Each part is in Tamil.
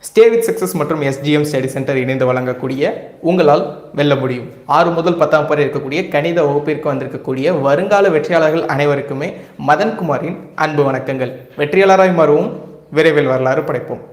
ஸ்டே வித் சக்ஸஸ் மற்றும் SGM ஸ்டடி சென்டர் இணைந்து வழங்கக்கூடிய உங்களால் வெல்ல முடியும் 6 முதல் 10ஆம் வரை இருக்கக்கூடிய கணித வகுப்பிற்கு வந்திருக்கக்கூடிய வருங்கால வெற்றியாளர்கள் அனைவருக்குமே மதன்குமாரின் அன்பு வணக்கங்கள். வெற்றியாளராய் மாறுவோம், விரைவில் வரலாறு படைப்போம்.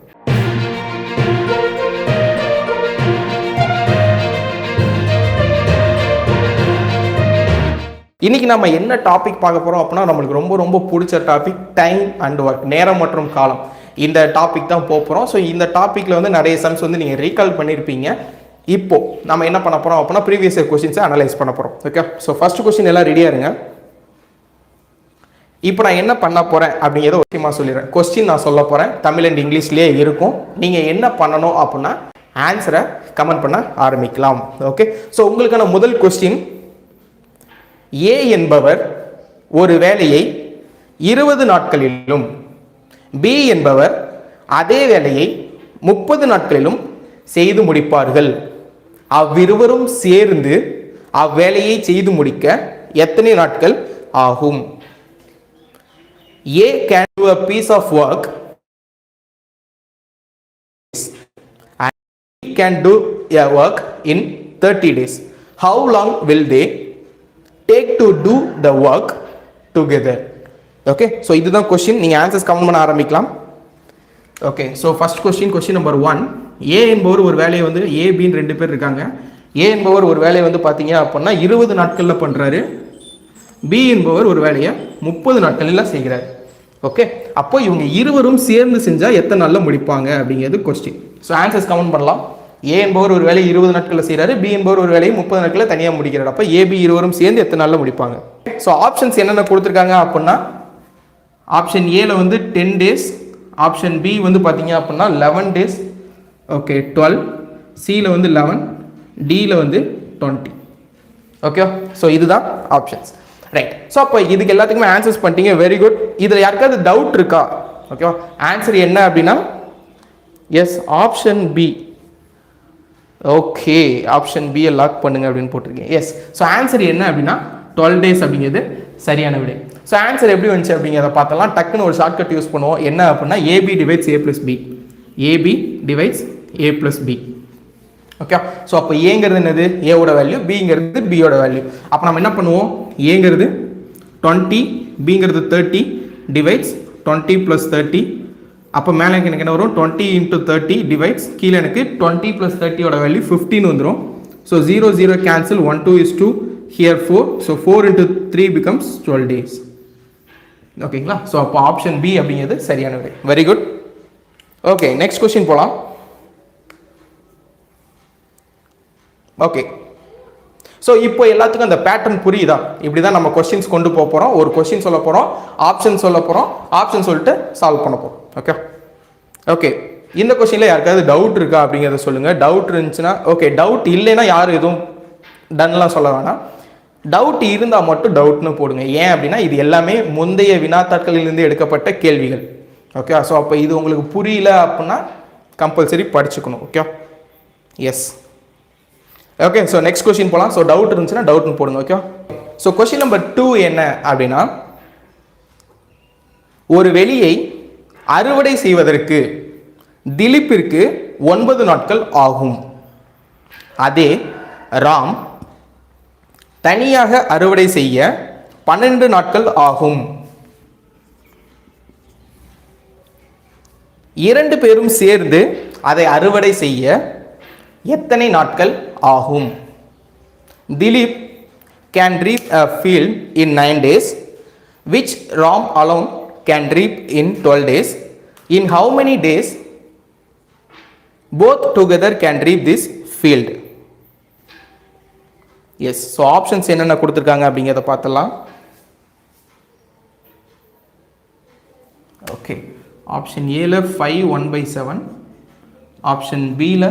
இன்னைக்கு நம்ம என்ன டாபிக் பார்க்க போறோம் அப்படின்னா, நம்மளுக்கு ரொம்ப பிடிச்ச டாபிக் டைம் அண்ட் ஒர்க், நேரம் மற்றும் காலம். இந்த டாபிக் தான் போகிறோம். ஸோ இந்த டாப்பிக்கில் வந்து நிறைய சம்ஸ் வந்து நீங்கள் ரீகால் பண்ணியிருப்பீங்க. இப்போ நம்ம என்ன பண்ண போகிறோம் அப்படின்னா, ப்ரீவியஸ் இயர் கொஸ்டின்ஸை அனலைஸ் பண்ண போகிறோம். ஓகே, ஸோ ஃபர்ஸ்ட் கொஸ்டின் எல்லாம் ரெடியாக இருங்க. இப்போ நான் என்ன பண்ண போகிறேன் அப்படிங்கிறத முக்கியமாக சொல்லிடுறேன். கொஸ்டின் நான் சொல்ல போகிறேன், தமிழ் அண்ட் இங்கிலீஷ்லேயே இருக்கும். நீங்கள் என்ன பண்ணணும் அப்படின்னா ஆன்சரை கமெண்ட் பண்ண ஆரம்பிக்கலாம். ஓகே, ஸோ உங்களுக்கான முதல் கொஸ்டின், ஏ என்பவர் ஒரு வேலையை 20 நாட்களிலும் பி என்பவர் அதே வேலையை 30 நாட்களிலும் செய்து முடிப்பார்கள். அவ்விருவரும் சேர்ந்து அவ்வேலையை செய்து முடிக்க எத்தனை நாட்கள் ஆகும்? A can do a piece of work and B can do a work in 30 days. How long will they take to do the work together? Okay, so இதுதான் கொஸ்டின். நீங்கள் ஆன்சர்ஸ் கமெண்ட் பண்ண ஆரம்பிக்கலாம். Okay, so first question number 1, ஏ என்பவர் ஒரு வேலையை வந்து ஏபின்னு 2 பேர் இருக்காங்க. ஏ என்பவர் ஒரு வேலையை வந்து பார்த்தீங்க அப்படின்னா 20 நாட்களில் பண்ணுறாரு. பி என்பவர் ஒரு வேலையை 30 நாட்களில் செய்கிறார். ஓகே, அப்போ இவங்க இருவரும் சேர்ந்து செஞ்சால் எத்தனை நாளில் முடிப்பாங்க அப்படிங்கிறது கொஸ்டின். ஸோ ஆன்சர்ஸ் கமெண்ட் பண்ணலாம். ஏ என்பவர் ஒரு வேலையை 20 நாட்களில் செய்கிறாரு, பி என்பவர் ஒரு வேலையை 30 நாட்களில் தனியாக முடிக்கிறார். அப்போ ஏபி இருவரும் சேர்ந்து எத்தனை நாளில் முடிப்பாங்க? ஸோ ஆப்ஷன்ஸ் என்னென்ன கொடுத்துருக்காங்க அப்படின்னா, ஆப்ஷன் ஏல வந்து 10 டேஸ், ஆப்ஷன் பி வந்து பார்த்தீங்க அப்படின்னா 11 டேஸ், ஓகே 12, சியில் வந்து 11, டியில் வந்து 20. ஓகே, ஸோ இதுதான் ஆப்ஷன்ஸ். ரைட், ஸோ அப்போ இதுக்கு எல்லாத்துக்குமே ஆன்சர்ஸ் பண்ணிட்டீங்க, வெரி குட். இதில் யாருக்காவது டவுட் இருக்கா? ஓகேவா, ஆன்சர் என்ன அப்படின்னா yes option B. Okay, option பியை லாக் பண்ணுங்க அப்படின்னு போட்டிருக்கேன். எஸ், ஸோ ஆன்சர் என்ன அப்படின்னா 12 டேஸ் அப்படிங்கிறது சரியான விடை. ஸோ ஆன்சர் எப்படி வந்துச்சு அப்படிங்கிறத பார்த்தலாம். டக்குன்னு ஒரு ஷார்ட்கட் யூஸ் பண்ணுவோம். என்ன அப்படின்னா AB divides A plus B, AB divides A plus B. Okay, so அப்போ ஏங்கிறது என்னது? ஏவோட வேல்யூ, பிங்கிறது பியோட வேல்யூ. அப்போ நம்ம என்ன பண்ணுவோம்? ஏங்கிறது 20, பிங்கிறது 30 டிவைட்ஸ் 20 + 30. அப்போ மேலே எனக்கு என்ன வரும்? 20 × 30 டிவைட்ஸ், கீழே எனக்கு 20 + 30 வேல்யூ 15 வந்துடும். So 0 0 cancel, 1 2 is 2, here 4, so 4 × 3 becomes 12 days. ஓகேங்களா, ஸோ அப்போ ஆப்ஷன் பி அப்படிங்கிறது சரியான விடை. Very good. Okay, next question போகலாம். ஓகே, ஸோ இப்போ எல்லாத்துக்கும் அந்த பேட்டர்ன் புரியுதா? இப்படி தான் நம்ம கொஸ்டின்ஸ் கொண்டு போக போகிறோம். ஒரு கொஸ்டின் சொல்ல போகிறோம், ஆப்ஷன் சொல்ல போகிறோம், ஆப்ஷன் சொல்லிட்டு சால்வ் பண்ண போகிறோம். ஓகே ஓகே, இந்த கொஸ்டினில் யாருக்காவது டவுட் இருக்கா அப்படிங்கிறத சொல்லுங்கள். டவுட் இருந்துச்சுன்னா ஓகே, டவுட் இல்லைன்னா யாரும் எதுவும் டன்லாம் சொல்ல வேணாம். டவுட் இருந்தால் மட்டும் டவுட்னு போடுங்க. ஏன் அப்படின்னா இது எல்லாமே முந்தைய வினாத்தாட்களிலிருந்து எடுக்கப்பட்ட கேள்விகள். ஓகே, ஸோ அப்போ இது உங்களுக்கு புரியல அப்படின்னா கம்பல்சரி படிச்சுக்கணும். Okay, yes. Okay, so next question போகலாம். ஸோ டவுட் இருந்துச்சுன்னா டவுட்னு போடுங்க. ஓகே, ஸோ கொஸ்டின் நம்பர் 2 என்ன அப்படின்னா, ஒரு வெளியை அறுவடை செய்வதற்கு திலீப்பிற்கு 9 நாட்கள் ஆகும். அதே ராம் தனியாக அறுவடை செய்ய 12 நாட்கள் ஆகும். 2 பேரும் சேர்ந்து அதை அறுவடை செய்ய எத்தனை நாட்கள் ஆகும்? Dilip can reap a field in 9 days, which Ram alone can reap in 12 days. In how many days both together can reap this field? Yes, so options என்னென்ன கொடுத்துருக்காங்க அப்படிங்கிறத பார்த்தலாம். ஓகே, ஆப்ஷன் ஏல 5 1/7, ஆப்ஷன் பியில்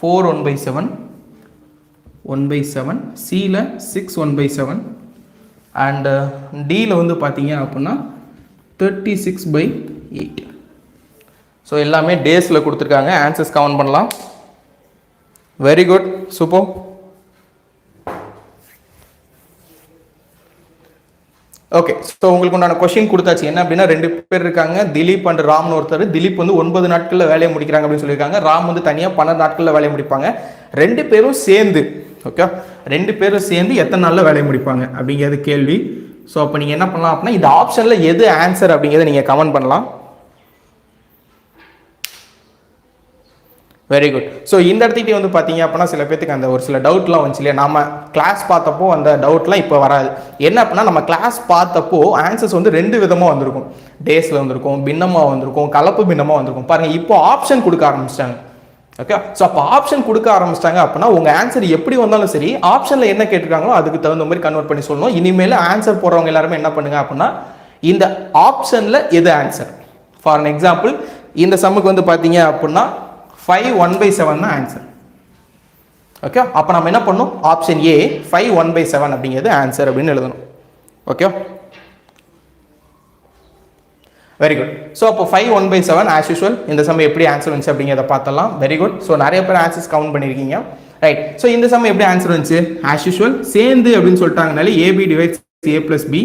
4 1/7, 1/7, சியில் 6 1/7 அண்ட் டியில் வந்து பார்த்தீங்க அப்படின்னா 36/8. ஸோ எல்லாமே டேஸில் கொடுத்துருக்காங்க. ஆன்சர்ஸ் கவுண்ட் பண்ணலாம். Very good, super. Okay, so உங்களுக்கு உண்டான கொஸ்டின் கொடுத்தாச்சு. என்ன அப்படின்னா 2 பேர் இருக்காங்க, திலீப் அண்ட் ராம்னு ஒருத்தர். திலீப் வந்து 9 நாட்களில் வேலையை முடிக்கிறாங்க அப்படின்னு சொல்லியிருக்காங்க. ராம் வந்து தனியாக 12 நாட்களில் வேலையை முடிப்பாங்க. 2 பேரும் சேர்ந்து, ஓகே, 2 பேரும் சேர்ந்து எத்தனை நாளில் வேலையை முடிப்பாங்க அப்படிங்கிறது கேள்வி. ஸோ அப்போ நீங்கள் என்ன பண்ணலாம் அப்படின்னா இந்த ஆப்ஷனில் எது ஆன்சர் அப்படிங்கிறத நீங்கள் கமெண்ட் பண்ணலாம். Very good. ஸோ இந்த இடத்துக்கு வந்து பார்த்தீங்க அப்படின்னா சில பேருக்கு அந்த ஒரு சில டவுட்லாம் வந்துச்சு இல்லையா, நம்ம கிளாஸ் பார்த்தப்போ அந்த டவுட்லாம் இப்போ வராது. என்ன அப்படின்னா நம்ம கிளாஸ் பார்த்தப்போ ஆன்சர்ஸ் வந்து 2 விதமாக வந்திருக்கும். டேஸில் வந்திருக்கும், பின்னமாக வந்திருக்கும், கலப்பு பின்னமாக வந்திருக்கும். பாருங்கள், இப்போ ஆப்ஷன் கொடுக்க ஆரம்பிச்சிட்டாங்க. ஓகே, ஸோ அப்போ ஆப்ஷன் கொடுக்க ஆரம்பிச்சிட்டாங்க அப்படின்னா உங்கள் ஆன்சர் எப்படி வந்தாலும் சரி, ஆப்ஷனில் என்ன கேட்டிருக்காங்களோ அதுக்கு தகுந்த மாதிரி கன்வெர்ட் பண்ணி சொல்லணும். இனிமேல் ஆன்சர் போடுறவங்க எல்லாருமே என்ன பண்ணுங்க அப்படின்னா இந்த ஆப்ஷனில் எது ஆன்சர். ஃபார் அன் எக்ஸாம்பிள், இந்த சம்முக்கு வந்து பார்த்தீங்க அப்படின்னா 5 1/7 தான் ஆன்சர். ஓகே, அப்போ நம்ம என்ன பண்ணணும், ஆப்ஷன் ஏ 5 1/7 அப்படிங்கிறது ஆன்சர் அப்படின்னு எழுதணும். Okay, very good. ஸோ அப்போ 5 1/7 ஆஸ் யூஷுவல் இந்த சம் எப்படி ஆன்சர் வந்துச்சு அப்படிங்கிறத பார்த்தலாம். Very good. ஸோ நிறைய பேர் ஆன்சர்ஸ் கவுண்ட் பண்ணியிருக்கீங்க. ரைட். ஸோ இந்த சம் எப்படி ஆன்சர் வந்துச்சு, ஆஸ் யூஷுவல் சேர்ந்து அப்படின்னு சொல்லிட்டாங்கனாலே ஏபி டிவைட்ஸ் ஏ பிளஸ் பி.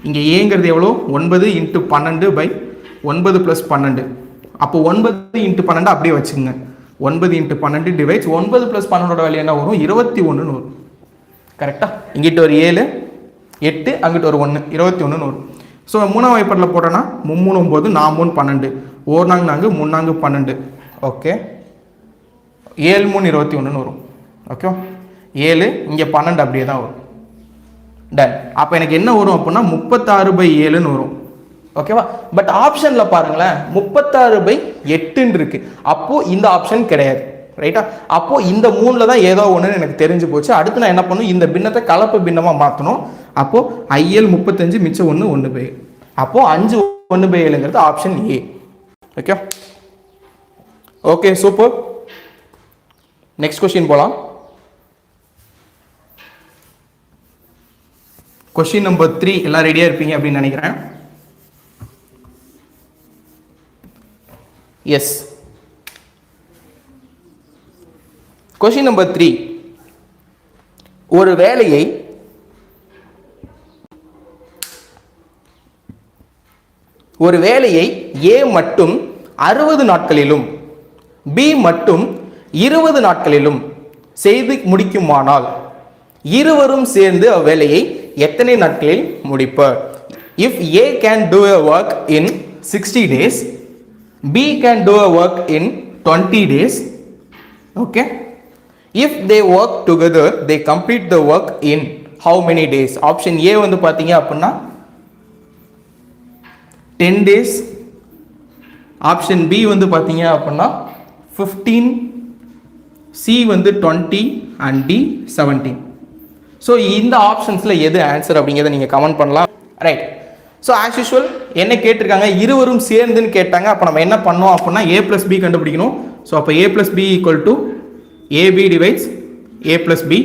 இங்கே ஏங்கிறது எவ்வளோ, 9 × 12/9 + 12. அப்போ 9 × 12 அப்படியே வச்சுக்கோங்க. 9 × 12 டிவைட்ஸ் 9 + 12 வேல்யூ என்ன வரும், 21 வரும். கரெக்டா, இங்கிட்ட ஒரு 7 8 அங்கிட்ட ஒரு 1 21 வரும். ஸோ 3ஆம் வாய்ப்பாட்டில் போட்டோன்னா 3 9 4 12 1 4 3 12. ஓகே, 7 3 21 வரும். ஓகே, 7 இங்கே 12 அப்படியே தான் வரும். டன். அப்போ எனக்கு என்ன வரும் அப்படின்னா 36/7 வரும். ஓகேவா, பட் ஆப்ஷனில் பாருங்களேன் 36/8 இருக்கு. அப்போ இந்த ஆப்ஷன் கிடையாது. ரைட்டா, அப்போ இந்த 3ல் தான் ஏதோ ஒன்று எனக்கு தெரிஞ்சு போச்சு. அடுத்து நான் என்ன பண்ணணும், இந்த பின்னத்தை கலப்பு பின்னமாக மாற்றணும். அப்போ IL 35 மிச்சம் 1/7. அப்போ 5 1/7ங்கிறது option A. Okay, okay, super. Next question போகலாம். கொஸ்டின் நம்பர் 3 எல்லாம் ரெடியாக இருப்பீங்க அப்படின்னு நினைக்கிறேன். Yes, question number 3. ஒரு வேலையை A மட்டும் 60 நாட்களிலும் B மட்டும் 20 நாட்களிலும் செய்து முடிக்குமானால் இருவரும் சேர்ந்து அவ்வேலையை எத்தனை நாட்களில் முடிப்பர்? If A can do a work in 60 days, B can do a work in 20 days. Okay, if they work together they complete the work in how many days? Option A வந்து பாத்தீங்க அப்படின்னா 10 days. Option B வந்து பாத்தீங்க அப்படின்னா 15, C வந்து 20 and D 17. ஸோ இந்த ஆப்ஷன்ஸில் எது ஆன்சர் அப்படிங்கிறத நீங்கள் கமெண்ட் பண்ணலாம். ரைட். ஸோ ஆஸ் யூஷுவல் என்ன கேட்டிருக்காங்க, இருவரும் சேர்ந்துன்னு கேட்டாங்க. அப்போ நம்ம என்ன பண்ணோம் அப்படின்னா A + B கண்டுபிடிக்கணும். ஸோ அப்போ A + B = AB divides A + B.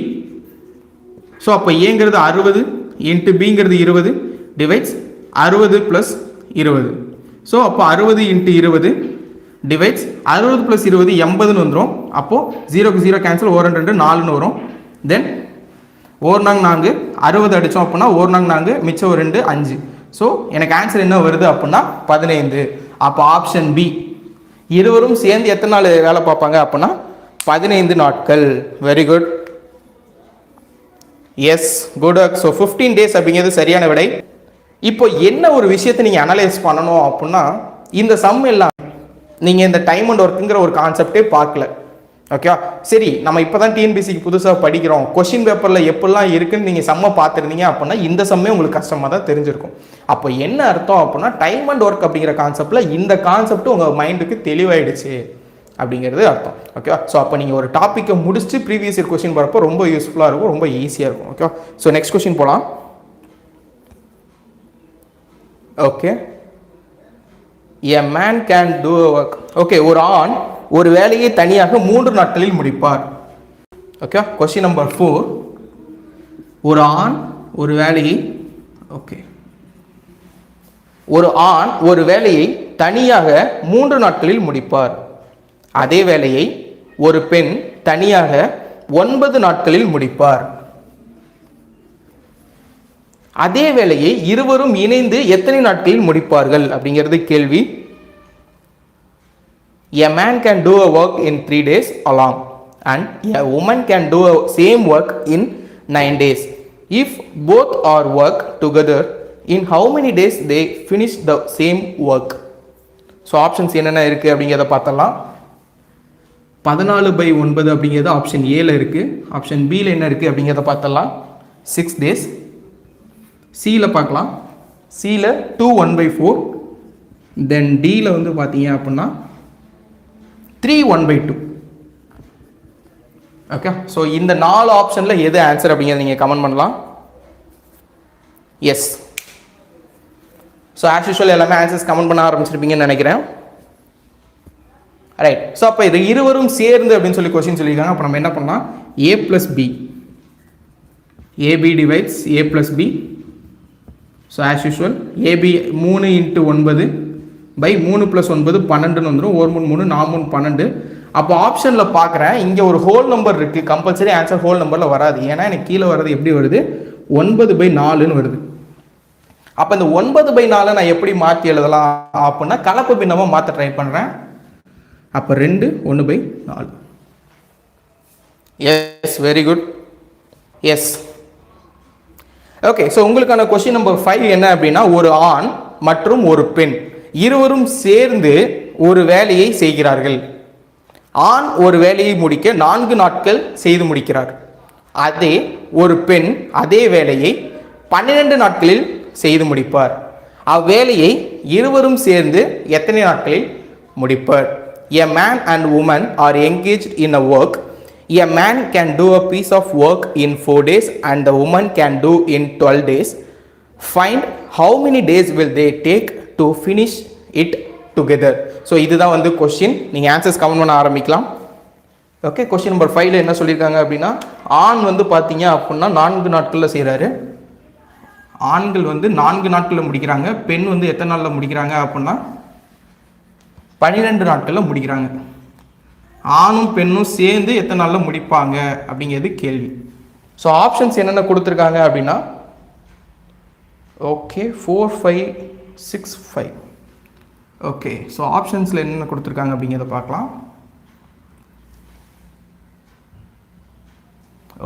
So அப்போ ஏங்கிறது 60 இன்ட்டு பிங்கிறது 20 டிவைட்ஸ் 60 + 20. ஸோ அப்போ 60 × 20 டிவைட்ஸ் 60 + 20 80ன்னு வந்துடும். அப்போது 0க்கு 0 கேன்சல், 1 2 4ன்னு வரும். தென் 1 4 60 அடித்தோம் அப்படின்னா 1 4 மிச்சம் 2 5. ஸோ எனக்கு ஆன்சர் என்ன வருது அப்படின்னா 15. அப்போ ஆப்ஷன் பி, இருவரும் சேர்ந்து எத்தனை நாள் வேலை பார்ப்பாங்க அப்படின்னா 15 நாட்கள். Very good. Yes, good work. So 15 days அப்படிங்கிறது சரியான விடை. இப்போ என்ன ஒரு விஷயத்தை நீங்கள் அனலைஸ் பண்ணணும் அப்படின்னா, இந்த சம் எல்லாம் நீங்கள் இந்த டைம் அண்ட் ஒர்க்குங்கிற ஒரு கான்செப்டே பார்க்கல. ஓகே, சரி, நம்ம இப்போ தான் டிஎன்பிசிக்கு புதுசாக படிக்கிறோம், கொஷின் பேப்பரில் எப்படிலாம் இருக்குன்னு நீங்கள் சம்மை பார்த்துருந்தீங்க அப்படின்னா இந்த சம்மே உங்களுக்கு கஷ்டமாக தான் தெரிஞ்சிருக்கும். அப்போ என்ன அர்த்தம் அப்படின்னா, டைம் அண்ட் ஒர்க் அப்படிங்கிற கான்செப்டில் இந்த கான்செப்ட் உங்கள் மைண்டுக்கு தெளிவாயிடுச்சு அப்படிங்கிறது அர்த்தம். ஓகே, ஸோ அப்போ நீங்கள் ஒரு டாப்பிக்கை முடிச்சுட்டு ப்ரீவியஸ் இயர் கொஸ்டின் போகிறப்போ ரொம்ப யூஸ்ஃபுல்லாக இருக்கும், ரொம்ப ஈஸியாக இருக்கும். ஓகே, ஸோ நெக்ஸ்ட் கொஸ்டின் போகலாம். Okay, a man can do a work. Okay, ஒரு ஆண் ஒரு வேலையை தனியாக 3 நாட்களில் முடிப்பார். Okay, question number 4. ஒரு ஆண் ஒரு வேலையை ஒரு ஆண் ஒரு வேலையை தனியாக 3 நாட்களில் முடிப்பார். அதே வேலையை ஒரு பெண் தனியாக 9 நாட்களில் முடிப்பார். அதே வேலையை இருவரும் இணைந்து எத்தனை நாட்களில் முடிப்பார்கள் அப்படிங்கிறது கேள்வி. A man can do a work in 3 days alone and a woman can do a same work in 9 days. If both are work together, in how many days they finish the same work? So options என்னென்ன இருக்குது அப்படிங்கிறத பார்த்தலாம். 14/9 அப்படிங்கிறது ஆப்ஷன் ஏல இருக்குது. ஆப்ஷன் பியில் என்ன இருக்குது அப்படிங்கிறத பார்த்தலாம். 6 days. சியில் பார்க்கலாம். சியில் 2 1/4. தென் டியில் வந்து பார்த்தீங்க அப்படின்னா 3 1/2. ஓகே, ஸோ இந்த 4 ஆப்ஷனில் எது ஆன்சர் அப்படிங்கிறத நீங்கள் கமெண்ட் பண்ணலாம். எஸ், ஸோ ஆஸ் யூஷுவல் எல்லாமே ஆன்சர்ஸ் கமெண்ட் பண்ண ஆரம்பிச்சிருப்பீங்கன்னு நினைக்கிறேன். ரைட், ஸோ அப்போ இது இருவரும் சேர்ந்து அப்படின்னு சொல்லி கொஸ்டின் சொல்லியிருக்காங்க. அப்போ நம்ம என்ன பண்ணலாம், a + b, ab divides a + b. So as usual ab 3 × 9 by 3 + 9 12ன்னு வந்துடும். 1 3 3 4 3 12. அப்போ ஆப்ஷனில் பார்க்குறேன், இங்கே ஒரு ஹோல் நம்பர் இருக்குது. கம்பல்சரி ஆன்சர் ஹோல் நம்பரில் வராது. ஏன்னா எனக்கு கீழே வர்றது எப்படி வருது, 9/4ன்னு வருது. அப்போ இந்த 9/4 நான் எப்படி மாற்றி எழுதலாம் அப்படின்னா கலப்பு பின்னமாக மாற்ற ட்ரை பண்ணுறேன். அப்போ 2 1/4. Yes, very good. Yes, okay. So உங்களுக்கான கொஸ்டின் நம்பர் 5 என்ன அப்படின்னா, ஒரு ஆண் மற்றும் ஒரு பெண் இருவரும் சேர்ந்து ஒரு வேலையை செய்கிறார்கள். ஆண் ஒரு வேலையை முடிக்க 4 நாட்கள் செய்து முடிக்கிறார். அதே ஒரு பெண் அதே வேலையை 12 நாட்களில் செய்து முடிப்பார். அவ்வேலையை இருவரும் சேர்ந்து எத்தனை நாட்களில் முடிப்பார்? A man and woman are engaged in a work. A man can do a piece of work in 4 days and the woman can do in 12 days. Find how many days will they take to finish it together. So இதுதான் வந்து கொஸ்டின். நீங்கள் ஆன்சர்ஸ் கமெண்ட் பண்ண ஆரம்பிக்கலாம். ஓகே, கொஸ்டின் நம்பர் 5ல் என்ன சொல்லியிருக்காங்க அப்படின்னா, ஆண் வந்து பார்த்தீங்க அப்படின்னா 4 நாட்களில் செய்கிறாரு. ஆண்கள் வந்து 4 நாட்களில் முடிக்கிறாங்க. பெண் வந்து எத்தனை நாளில் முடிக்கிறாங்க அப்படின்னா 12 நாட்களில் முடிக்கிறாங்க. ஆணும் பெண்ணும் சேர்ந்து எத்தனை நாளில் முடிப்பாங்க அப்படிங்கிறது கேள்வி. ஸோ ஆப்ஷன்ஸ் என்னென்ன கொடுத்துருக்காங்க அப்படின்னா, ஓகே 4 5 6 5. ஓகே, ஸோ ஆப்ஷன்ஸில் என்னென்ன கொடுத்துருக்காங்க அப்படிங்கிறத பார்க்கலாம்.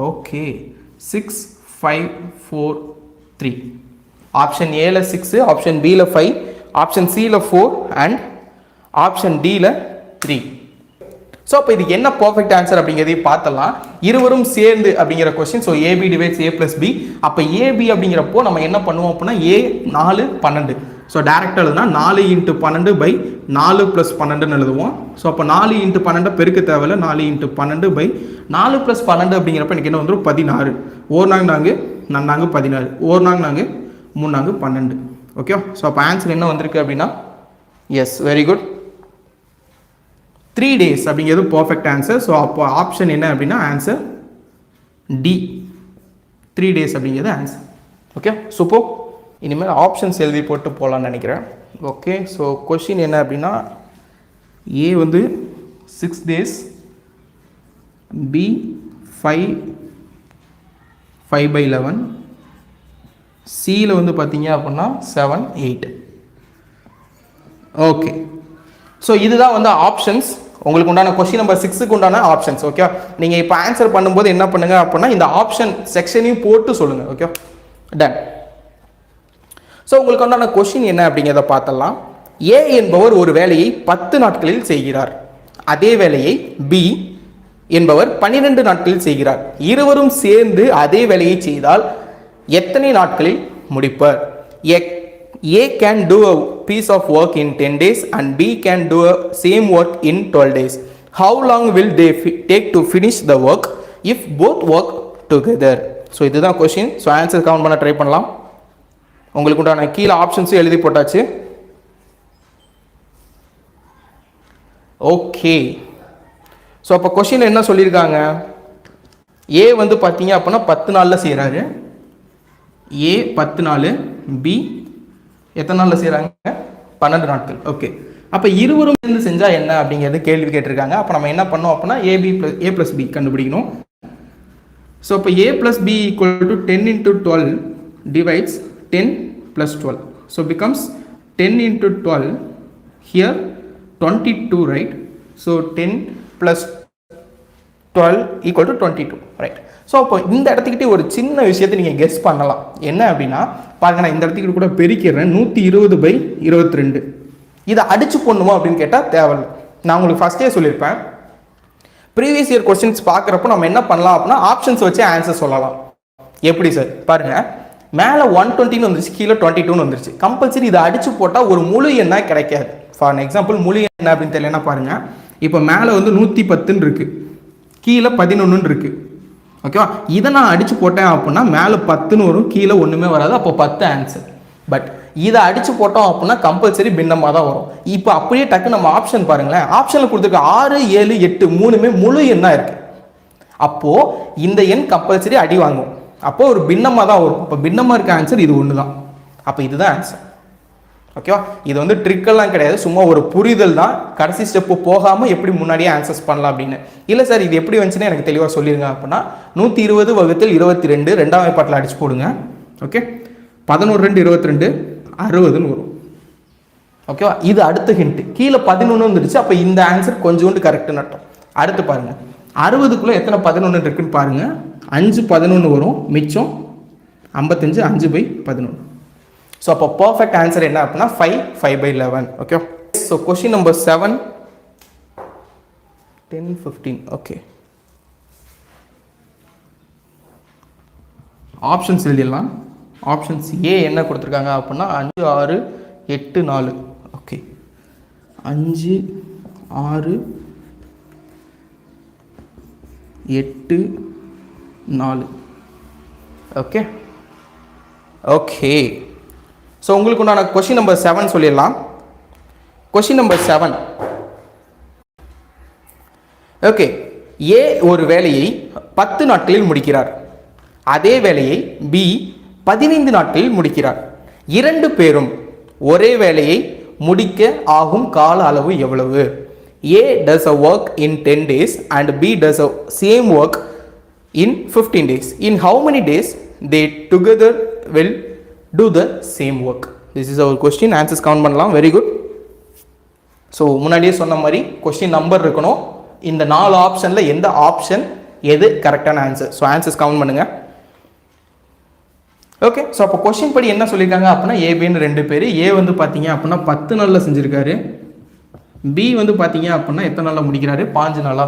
ஓகே, 6 5 4 3. ஆப்ஷன் ஏல 6, ஆப்ஷன் பியில் 5, ஆப்ஷன் சியில் 4 அண்ட் ஆப்ஷன் டியில் 3. ஸோ அப்போ இதுக்கு என்ன பர்ஃபெக்ட் ஆன்சர் அப்படிங்கிறதையும் பார்த்தலாம். இருவரும் சேர்ந்து அப்படிங்கிற question. So AB divides a + b. அப்போ ஏபி அப்படிங்கிறப்போ நம்ம என்ன பண்ணுவோம் அப்படின்னா a 4 12. ஸோ டேரெக்டாக எழுதுனா 4 × 12/4 + 12ன்னு எழுதுவோம். ஸோ அப்போ 4 × 12 பெருக்க தேவையில்ல. 4 × 12/4 + 12 அப்படிங்கிறப்ப எனக்கு என்ன வந்துடும், 16. 1 4 4 16. 1 4 3 12. ஓகே, ஸோ அப்போ ஆன்சர் என்ன வந்திருக்கு அப்படின்னா, எஸ், வெரி குட், 3 days அப்படிங்கிறது பர்ஃபெக்ட் ஆன்சர். ஸோ அப்போ ஆப்ஷன் என்ன அப்படின்னா ஆன்சர் டி, 3 days அப்படிங்கிறது ஆன்சர். Okay, super. இனிமேல் ஆப்ஷன்ஸ் எழுதி போட்டு போகலான்னு நினைக்கிறேன். ஓகே, ஸோ கொஷின் என்ன அப்படின்னா, ஏ வந்து 6 days, பி 5/11, சியில் வந்து பார்த்தீங்க அப்படின்னா 7 8. ஓகே, ஸோ இதுதான் வந்து ஆப்ஷன்ஸ். உங்களுக்கு உண்டான கொஸ்டின் நம்பர் 6க்கு உண்டான ஆப்ஷன்ஸ். ஓகே, நீங்கள் இப்போ ஆன்சர் பண்ணும்போது என்ன பண்ணுங்க அப்படின்னா இந்த ஆப்ஷன் செக்ஷனையும் போட்டு சொல்லுங்கள். Okay, done. ஸோ உங்களுக்கு உண்டான கொஸ்டின் என்ன அப்படிங்கிறத பார்த்தலாம். ஏ என்பவர் ஒரு வேலையை 10 நாட்களில் செய்கிறார். அதே வேலையை பி என்பவர் 12 நாட்களில் செய்கிறார். இருவரும் சேர்ந்து அதே வேலையை செய்தால் எத்தனை நாட்களில் முடிப்பார்? A can do a piece of work in 10 days and B can do a same work in 12 days. How long will they take to finish the work if both work together? So இதுதான் கொஸ்டின். ஸோ ஆன்சர் கவுண்ட் பண்ண ட்ரை பண்ணலாம். உங்களுக்கு உண்டான கீழே ஆப்ஷன்ஸும் எழுதி போட்டாச்சு. ஓகே, ஸோ அப்போ கொஸ்டின் என்ன சொல்லியிருக்காங்க, ஏ வந்து பார்த்தீங்க அப்படின்னா 10 நாளில் செய்கிறாரு. ஏ 10 நாள், பி எத்தனை நாளில் செய்கிறாங்க, 12 நாட்கள். ஓகே, அப்போ இருவரும் சேர்ந்து செஞ்சால் என்ன அப்படிங்கிறது கேள்வி கேட்டிருக்காங்க. அப்போ நம்ம என்ன பண்ணோம் அப்படின்னா a + b கண்டுபிடிக்கணும். ஸோ இப்போ a + b = 10 × 12 divides 10 plus 12. So becomes 10 into 12, here 22, right? So 10 plus 12 equal to 22, right? So அப்போ இந்த இடத்துக்கிட்டே ஒரு சின்ன விஷயத்தை நீங்கள் கெஸ் பண்ணலாம். என்ன அப்படின்னா பாருங்க, நான் இந்த இடத்துக்கிட்ட கூட பெருக்கிறேன். 120/22. இதை அடிச்சு போடணுமா அப்படின்னு கேட்டால் தேவையில்லை. நான் உங்களுக்கு ஃபஸ்ட்டே சொல்லியிருப்பேன், ப்ரீவியஸ் இயர் கொஸ்டின்ஸ் பார்க்குறப்போ நம்ம என்ன பண்ணலாம் அப்படின்னா ஆப்ஷன்ஸ் வச்சு ஆன்சர் சொல்லலாம். எப்படி சார்? பாருங்க, மேலே 120 வந்துருச்சு, கீழே 22 வந்துருச்சு. கம்பல்சரி இதை அடிச்சு போட்டால் ஒரு முழு எண்ணா கிடைக்காது. ஃபார் எக்ஸாம்பிள் முழு என்ன அப்படின்னு தெரியலன்னா பாருங்க, இப்போ மேலே வந்து 110 இருக்கு, கீழே 11 இருக்கு. ஓகேவா? இதை நான் அடிச்சு போட்டேன் அப்படின்னா மேலே 10 வரும், கீழே ஒன்றுமே வராது. அப்போ 10 ஆன்சர். பட் இதை அடிச்சு போட்டோம் அப்படின்னா கம்பல்சரி பின்னமாக தான் வரும். இப்போ அப்படியே டக்கு நம்ம ஆப்ஷன் பாருங்களேன், ஆப்ஷனில் கொடுத்துருக்க 6, 7, 8 மூணுமே முழு எண்ணா இருக்கு. அப்போ இந்த எண் கம்பல்சரி அடி வாங்கும். அப்போ ஒரு பின்னமாக தான் வரும். அப்போ பின்னமாக இருக்க ஆன்சர் இது ஒன்று தான். அப்போ இதுதான் ஆன்சர். ஓகேவா? இது வந்து ட்ரிக்கெல்லாம் கிடையாது, சும்மா ஒரு புரிதல் தான். கடைசி ஸ்டெப்பு போகாமல் எப்படி முன்னாடியே ஆன்சர்ஸ் பண்ணலாம் அப்படின்னு. இல்லை சார் இது எப்படி வந்துச்சுன்னு எனக்கு தெளிவாக சொல்லிடுங்க அப்படின்னா 120/22 ரெண்டாம் வாய்ப்பாட்டில் அடிச்சு போடுங்க. ஓகே, 11 2 22 60ன்னு வரும். ஓகேவா? இது அடுத்த ஹிண்ட். கீழே 11 வந்துடுச்சு. அப்போ இந்த ஆன்சர் கொஞ்சோண்டு கரெக்டு நட்டம். அடுத்து பாருங்க, 60க்குள்ளே எத்தனை 11 இருக்குன்னு பாருங்க. 5 11 வரும், மிச்சம் 55 5/11. ஸோ அப்போ பர்ஃபெக்ட் ஆன்சர் என்ன அப்படின்னா 5/11. Okay, so question number 7 10 15. Okay, options எழுதிடலாம். ஆப்ஷன்ஸ் ஏ என்ன கொடுத்துருக்காங்க அப்படின்னா 5 6 8 4. ஓகே, 5 6 8 4. ஓகே ஓகே, ஸோ உங்களுக்கு உண்டான கொஸ்டின் நம்பர் 7 சொல்லிடலாம். Question number 7. ஓகே, ஏ ஒரு வேலையை 10 நாட்களில் முடிக்கிறார். அதே வேலையை பி 15 நாட்களில் முடிக்கிறார். இரண்டு பேரும் ஒரே வேலையை முடிக்க ஆகும் கால அளவு எவ்வளவு? A does a work in 10 days and B does a same work in 15 days. In how many days they together will do the same work? This is our question. Answers count பண்ணலாம். Very good. ஸோ முன்னாடியே சொன்ன மாதிரி கொஸ்டின் நம்பர் இருக்கணும். இந்த 4 ஆப்ஷனில் எந்த ஆப்ஷன் எது கரெக்டான ஆன்சர்? ஸோ ஆன்சர்ஸ் கவுண்ட் பண்ணுங்க. ஓகே, ஸோ அப்போ கொஸ்டின் படி என்ன சொல்லியிருக்காங்க அப்படின்னா ஏபின்னு 2 பேர். ஏ வந்து பார்த்தீங்க அப்படின்னா 10 நாளில் செஞ்சுருக்காரு. பி வந்து பார்த்தீங்க அப்படின்னா எத்தனை நாளில் முடிக்கிறாரு? 5 நாளா?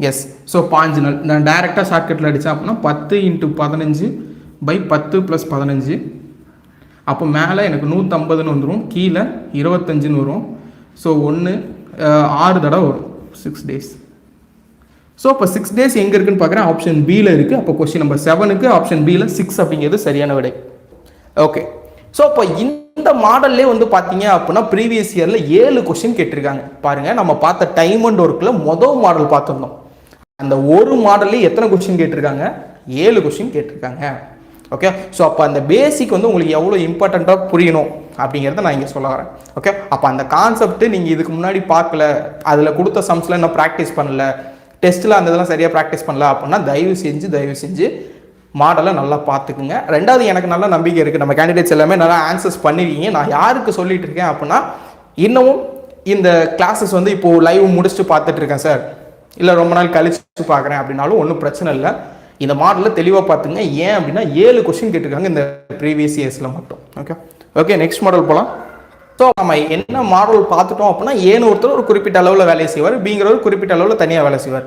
எஸ். ஸோ 5 நாள். நான் டைரெக்டாக ஷார்ட்கட்டில் அடித்தேன் அப்படின்னா 10 × 15/10 + 15. அப்போ மேலே எனக்கு 150ன்னு வந்துடும், கீழே 25ன்னு வரும். ஸோ 6 தடவை வரும், 6 days. ஸோ அப்போ 6 days எங்கே இருக்குன்னு பார்க்குறேன், ஆப்ஷன் பியில் இருக்குது. அப்போ கொஸ்டின் நம்பர் 7க்கு ஆப்ஷன் பியில் 6 அப்படிங்கிறது சரியான விடை. ஓகே, ஸோ அப்போ இந்த மாடல்லே வந்து பார்த்தீங்க அப்படின்னா ப்ரீவியஸ் இயரில் 7 கொஸ்டின் கேட்டிருக்காங்க. பாருங்கள், நம்ம பார்த்த டைம் அண்ட் ஒர்க்கில் மொதல் மாடல் பார்த்துருந்தோம். அந்த ஒரு மாடல்லே எத்தனை கொஸ்டின் கேட்டிருக்காங்க? 7 கொஸ்டின் கேட்டிருக்காங்க. ஓகே, ஸோ அப்போ அந்த பேசிக் வந்து உங்களுக்கு எவ்வளோ இம்பார்ட்டண்ட்டாக புரியணும் அப்படிங்கிறத நான் இங்கே சொல்ல வரேன். ஓகே, அப்போ அந்த கான்செப்ட் நீங்கள் இதுக்கு முன்னாடி பார்க்கல, அதில் கொடுத்த சம்ஸில் இன்னும் ப்ராக்டிஸ் பண்ணல, டெஸ்ட்டில் அந்த இதெல்லாம் சரியாக ப்ராக்டிஸ் பண்ணல அப்படின்னா தயவு செஞ்சு மாடலை நல்லா பார்த்துக்குங்க. ரெண்டாவது, எனக்கு நல்ல நம்பிக்கை இருக்குது, நம்ம கேண்டிடேட்ஸ் எல்லாமே நல்லா ஆன்சர்ஸ் பண்ணிருக்கீங்க. நான் யாருக்கு சொல்லிட்டு இருக்கேன் அப்படின்னா, இன்னமும் இந்த கிளாஸஸ் வந்து இப்போது லைவ் முடிச்சுட்டு பார்த்துட்டு இருக்கேன் சார், இல்லை ரொம்ப நாள் கழிச்சு பார்க்குறேன் அப்படின்னாலும் ஒன்றும் பிரச்சனை இல்லை. இந்த மாடலில் தெளிவாக பார்த்துங்க. ஏன் அப்படின்னா 7 கொஸ்டின் கேட்டிருக்காங்க இந்த ப்ரீவியஸ் இயர்ஸில் மட்டும். ஓகே ஓகே, நெக்ஸ்ட் மாடல் போகலாம். ஸோ நம்ம என்ன மாடல் பார்த்துட்டோம் அப்படின்னா, ஏன்னு ஒருத்தர் ஒரு குறிப்பிட்ட அளவில் வேலையை செய்வார், பிங்கிற ஒரு குறிப்பிட்ட அளவில் தனியாக வேலை செய்வார்.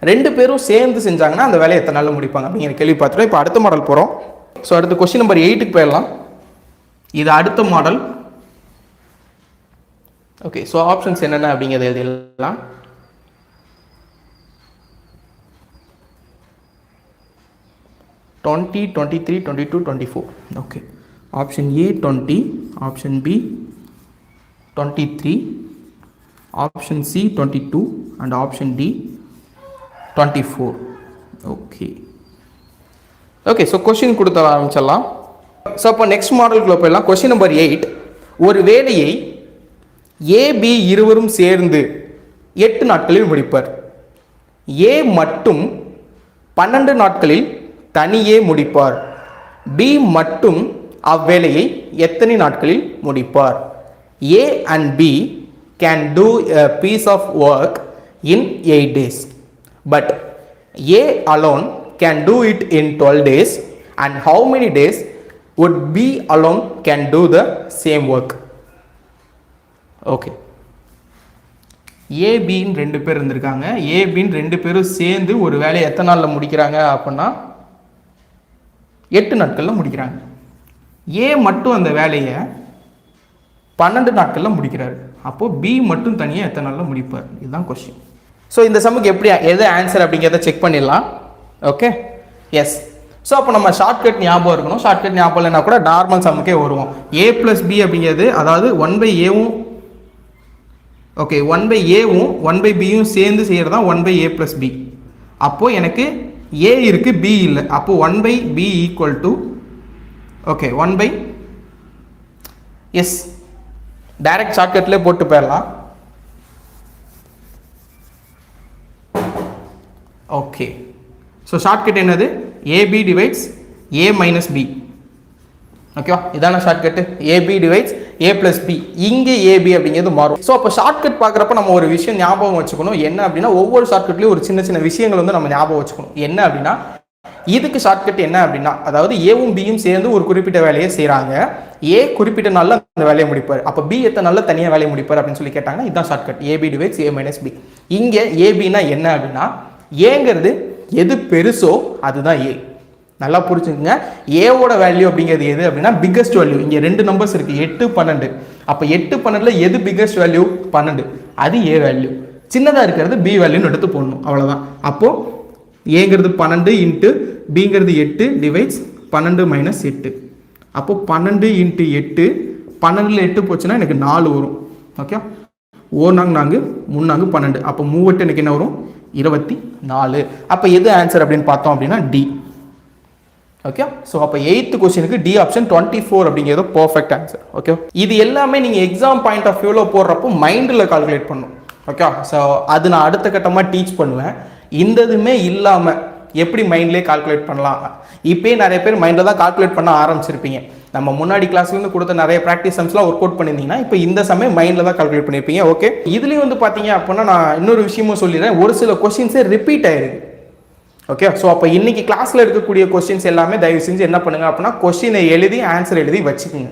2 பேரும் சேர்ந்து செஞ்சாங்கன்னா அந்த வேலையை எத்தனை நாளில் முடிப்பாங்க அப்படிங்கிற கேள்வி பார்த்துட்டோம். இப்போ அடுத்த மாடல் போகிறோம். ஸோ அடுத்து கொஸ்டின் நம்பர் 8க்கு போயிடலாம். இது அடுத்த மாடல். ஓகே, ஸோ ஆப்ஷன்ஸ் என்னென்ன அப்படிங்கிறத எழுதிடலாம். Twenty 23 22 24. Okay, option A 20, option B 23, option C 22 and option D 24. Okay okay, so question கொடுத்த ஆரம்பிச்சிடலாம். ஸோ அப்போ நெக்ஸ்ட் மாடலுக்குள்ள போயிடலாம். Question number 8. ஒரு வேலையை ஏபி இருவரும் சேர்ந்து 8 நாட்களில் முடிப்பர். ஏ மட்டும் 12 நாட்களில் தனியே முடிப்பார். பி மட்டும் அவ்வேலையை எத்தனை நாட்களில் முடிப்பார்? A and B can do a piece of work in 8 days, but A alone can do it in 12 days, and how many days would B alone can do the same work? Okay, ஏபின்னு ரெண்டு பேர் இருந்திருக்காங்க. ஏபின்னு ரெண்டு பேரும் சேர்ந்து ஒரு வேலையை எத்தனை நாளில் முடிக்கிறாங்க அப்படின்னா 8 நாட்களில் முடிக்கிறாங்க. ஏ மட்டும் அந்த வேலையை 12 நாட்களில் முடிக்கிறாரு. அப்போது பி மட்டும் தனியாக எத்தனை நாளில் முடிப்பார்? இதுதான் கொஸ்டின். ஸோ இந்த சம்முக்கு எப்படி எது ஆன்சர் அப்படிங்கிறத செக் பண்ணிடலாம். Okay, yes. ஸோ அப்போ நம்ம ஷார்ட்கட் ஞாபகம் இருக்கணும். ஷார்ட்கட் ஞாபகம் இல்லைன்னா கூட நார்மல் சம்முக்கே வருவோம். ஏ ப்ளஸ் பி அப்படிங்கிறது அதாவது 1/ஏவும் ஓகே 1/ஏவும் 1/பியும் சேர்ந்து செய்கிறது தான் 1/a + b. அப்போது எனக்கு ஏ இருக்குது, பி இல்லை. அப்போது 1/b equal to okay 1 yes direct ஷார்ட்கட்லேயே போட்டு போயிடலாம். ஓகே, ஸோ ஷார்ட்கட் என்னது? AB divides A minus B. ஓகேவா, இதான shortcut. AB divides A plus B. இங்கே ஏபி அப்படிங்கிறது மாறும். ஸோ அப்போ ஷார்ட்கட் பார்க்குறப்ப நம்ம ஒரு விஷயம் ஞாபகம் வச்சுக்கணும். என்ன அப்படின்னா ஒவ்வொரு ஷார்ட்கட்லேயும் ஒரு சின்ன சின்ன விஷயங்கள் வந்து நம்ம ஞாபகம் வச்சுக்கணும். என்ன அப்படின்னா இதுக்கு ஷார்ட்கட் என்ன அப்படின்னா அதாவது ஏவும் பியும் சேர்ந்து ஒரு குறிப்பிட்ட வேலையை செய்கிறாங்க. ஏ குறிப்பிட்ட நாளில் அந்த வேலையை முடிப்பார். அப்போ பி எத்தனை நாளில் தனியாக வேலையை முடிப்பார் அப்படின்னு சொல்லி கேட்டாங்கன்னா இதுதான் shortcut. AB divides A minus B. இங்கே ஏபின்னா என்ன அப்படின்னா ஏங்கிறது எது பெருசோ அதுதான் ஏ. நல்லா புரிஞ்சுக்கோங்க. ஏவோட வேல்யூ அப்படிங்கிறது எது அப்படின்னா பிக்கஸ்ட் வேல்யூ. இங்கே 2 நம்பர்ஸ் இருக்குது, 8, 12. அப்போ 8, 12ல் எது பிக்கஸ்ட் வேல்யூ? 12. அது ஏ வேல்யூ. சின்னதாக இருக்கிறது பி வேல்யூன்னு எடுத்து போடணும், அவ்வளோதான். அப்போது ஏங்கிறது 12 இன்ட்டு பிங்கிறது 8 டிவைட்ஸ் 12 மைனஸ் 8. அப்போது 12 இன்ட்டு 8, 12ல் 8 போச்சுன்னா எனக்கு 4 வரும். ஓகே, 4 4 3 12. அப்போ 3 எனக்கு என்ன வரும்? 24. அப்போ எது ஆன்சர் அப்படின்னு பார்த்தோம் அப்படின்னா டி. ஓகே, ஸோ அப்போ 8th கொஸ்டினுக்கு டி ஆப்ஷன் 24 அப்படிங்கிறது பர்ஃபெக்ட் ஆன்சர். ஓகே, இது எல்லாமே நீங்கள் எக்ஸாம் பாயிண்ட் ஆஃப் வியூவில் போடுறப்போ மைண்டில் கால்குலேட் பண்ணணும். ஓகே, ஸோ அது நான் அடுத்த கட்டமாக டீச் பண்ணுவேன். இந்த இதுவுமே இல்லாமல் எப்படி மைண்ட்லேயே கால்குலேட் பண்ணலாம்? இப்போயே நிறைய பேர் மைண்டில் தான் கால்குலேட் பண்ண ஆரம்பிச்சிருப்பீங்க. நம்ம முன்னாடி கிளாஸ்லேருந்து கொடுத்த நிறைய ப்ராக்டிஸ் சம்ஸ்லாம் ஒர்க் அவுட் பண்ணியிருந்தீங்கன்னா இப்போ இந்த சமயம் மைண்டில் தான் கால்குலேட் பண்ணியிருப்பீங்க. ஓகே, இதுலேயும் வந்து பார்த்தீங்க அப்படின்னா நான் இன்னொரு விஷயமும் சொல்லிடுறேன். ஒரு சில கொஸ்டின்ஸே ரிப்பீட் ஆயிருக்கு. ஓகே, ஸோ அப்போ இன்னைக்கு கிளாஸில் இருக்கக்கூடிய கொஸ்டின்ஸ் எல்லாமே தயவு செஞ்சு என்ன பண்ணுங்க அப்படின்னா கொஸ்டினை எழுதி ஆன்சர் எழுதி வச்சுக்கோங்க.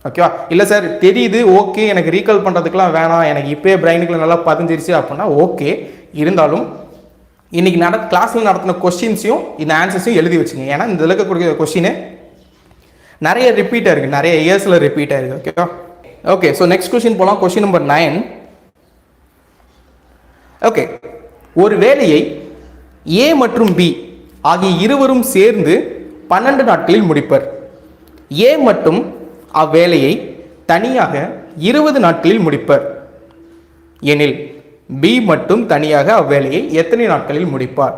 ஓகேவா? இல்லை சார் தெரியுது, ஓகே, எனக்கு ரீகால் பண்ணுறதுக்குலாம் வேணாம், எனக்கு இப்போயே பிரைனுக்குள்ள நல்லா பதிஞ்சிருச்சு அப்படின்னா ஓகே. இருந்தாலும் இன்னைக்கு கிளாஸில் நடத்தின கொஸ்டின்ஸையும் இந்த ஆன்சர்ஸையும் எழுதி வச்சுங்க. ஏன்னா இந்த இருக்கக்கூடிய கொஸ்டினு நிறைய ரிப்பீட் ஆயிருக்கு, நிறைய இயர்ஸில் ரிப்பீட் ஆயிருக்கு. ஓகேவா? ஓகே, ஸோ நெக்ஸ்ட் கொஸ்டின் போகலாம். Question number 9. ஓகே, ஒரு வேலையை ஏ மற்றும் பி ஆகிய இருவரும் சேர்ந்து 12 நாட்களில் முடிப்பர். ஏ மட்டும் அவ்வேலையை தனியாக 20 நாட்களில் முடிப்பர் எனில் பி மட்டும் தனியாக அவ்வேலையை எத்தனை நாட்களில் முடிப்பார்?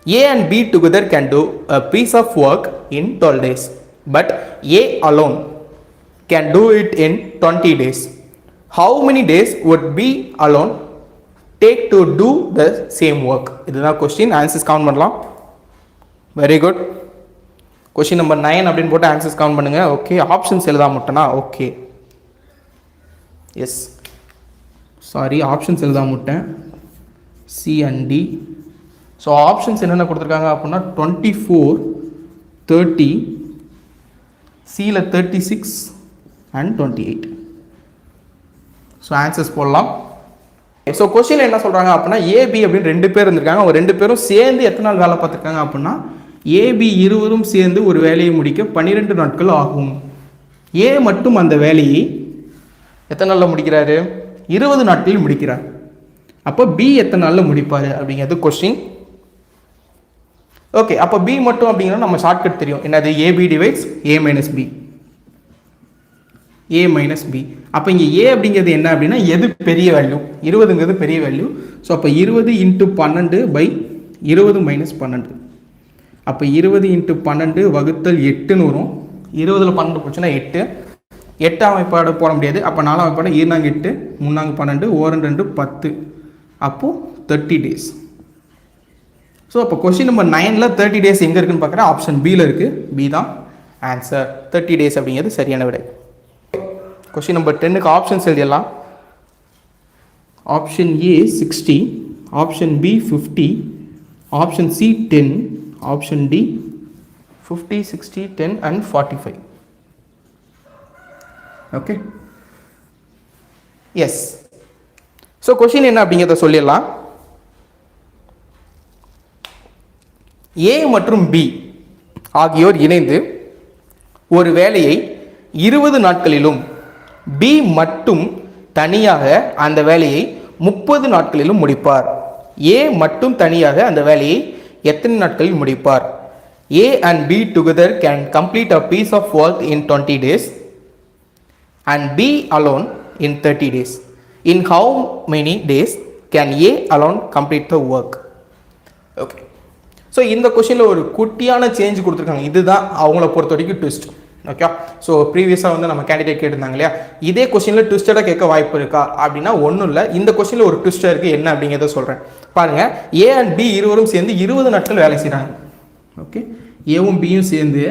A and B together can do a piece of work in 12 days, but A alone can do it in 20 days. How many days would B alone take to do the same work? இதுதான் கொஸ்டின். ஆன்சர்ஸ் கவுண்ட் பண்ணலாம். Very good. கொஸ்டின் நம்பர் 9 அப்படின்னு போட்டு ஆன்சர்ஸ் கவுண்ட் பண்ணுங்க. ஓகே, ஆப்ஷன்ஸ் எழுதாம முட்டனா ஓகே. எஸ், சாரி, ஆப்ஷன்ஸ் எழுதாம முட்டேன். C and D. So options என்னென்ன கொடுத்துருக்காங்க அப்படின்னா 24, 30, சியில் 36 அண்ட் 28. ஸோ ஆன்சர்ஸ் போடலாம். ஸோ கொஸ்டின் என்ன சொல்கிறாங்க அப்படின்னா ஏபி அப்படின்னு 2 பேர் இருந்திருக்காங்க. அவங்க 2 பேரும் சேர்ந்து எத்தனை நாள் வேலை பார்த்துருக்காங்க அப்படின்னா ஏபி இருவரும் சேர்ந்து ஒரு வேலையை முடிக்க 12 நாட்கள் ஆகும். ஏ மட்டும் அந்த வேலையை எத்தனை நாளில் முடிக்கிறாரு? 20 நாட்களில் முடிக்கிறார். அப்போ பி எத்தனை நாளில் முடிப்பார் அப்படிங்கிறது கொஸ்டின். ஓகே, அப்போ பி மட்டும் அப்படிங்கிறது நம்ம ஷார்ட்கட் தெரியும். என்னது? AB divides A minus B. A minus B. அப்போ இங்கே ஏ அப்படிங்கிறது என்ன அப்படின்னா எது பெரிய வேல்யூ? 20ங்கிறது பெரிய வேல்யூ. ஸோ அப்போ 20 × 12 / 20 - 12. அப்போ 20 × 12 வகுத்தல் 8ன்னு வரும். 20ல் 12 போச்சுன்னா 8. 8ஆம் அமைப்பாடு போட முடியாது. அப்போ 4ஆம் அமைப்பாடு 2 8 3 12 1 2 10. அப்போது 30 days. ஸோ அப்போ கொஸ்டின் நம்பர் 9ல் 30 days எங்கே இருக்குன்னு பார்க்குறேன். ஆப்ஷன் பியில் இருக்குது. பி தான். ஆன்சர் 30 days அப்படிங்கிறது சரியான விடை. கொஸ்டின் நம்பர் 10க்கு ஆப்ஷன்ஸ் எழுதிடலாம். Option A 60, option B 50, option C 10, option D 50, 60, 10 and 45. Okay, yes. So question என்ன அப்படிங்கிறத சொல்லிடலாம். ஏ மற்றும் பி ஆகியோர் இணைந்து ஒரு வேலையை 20 நாட்களிலும் பி மட்டும் தனியாக அந்த வேலையை 30 நாட்களிலும் முடிப்பார். ஏ மட்டும் தனியாக அந்த வேலையை எத்தனை நாட்களில் முடிப்பார்? A and B together can complete a piece of work in 20 days and B alone in 30 days. In how many days can A alone complete the work? Okay. So இந்த கொஷினில் ஒரு குட்டியான சேஞ்ச் கொடுத்துருக்காங்க. இதுதான் அவங்கள பொறுத்த வரைக்கும் ட்விஸ்ட். ஓகே, ஸோ ப்ரீவியஸாக வந்து நம்ம கேண்டிடேட் கேட்டிருந்தாங்க இல்லையா, இதே கொஸ்டினில் ட்விஸ்டடாக கேட்க வாய்ப்பு இருக்கா அப்படின்னா ஒன்றும் இல்லை. இந்த கொஸ்டினில் ஒரு ட்விஸ்டாக இருக்குது. என்ன அப்படிங்கிறத சொல்கிறேன் பாருங்கள். ஏ அண்ட் பி இருவரும் சேர்ந்து 20 நாட்கள் வேலை செய்கிறாங்க. ஓகே, ஏவும் பியும் சேர்ந்து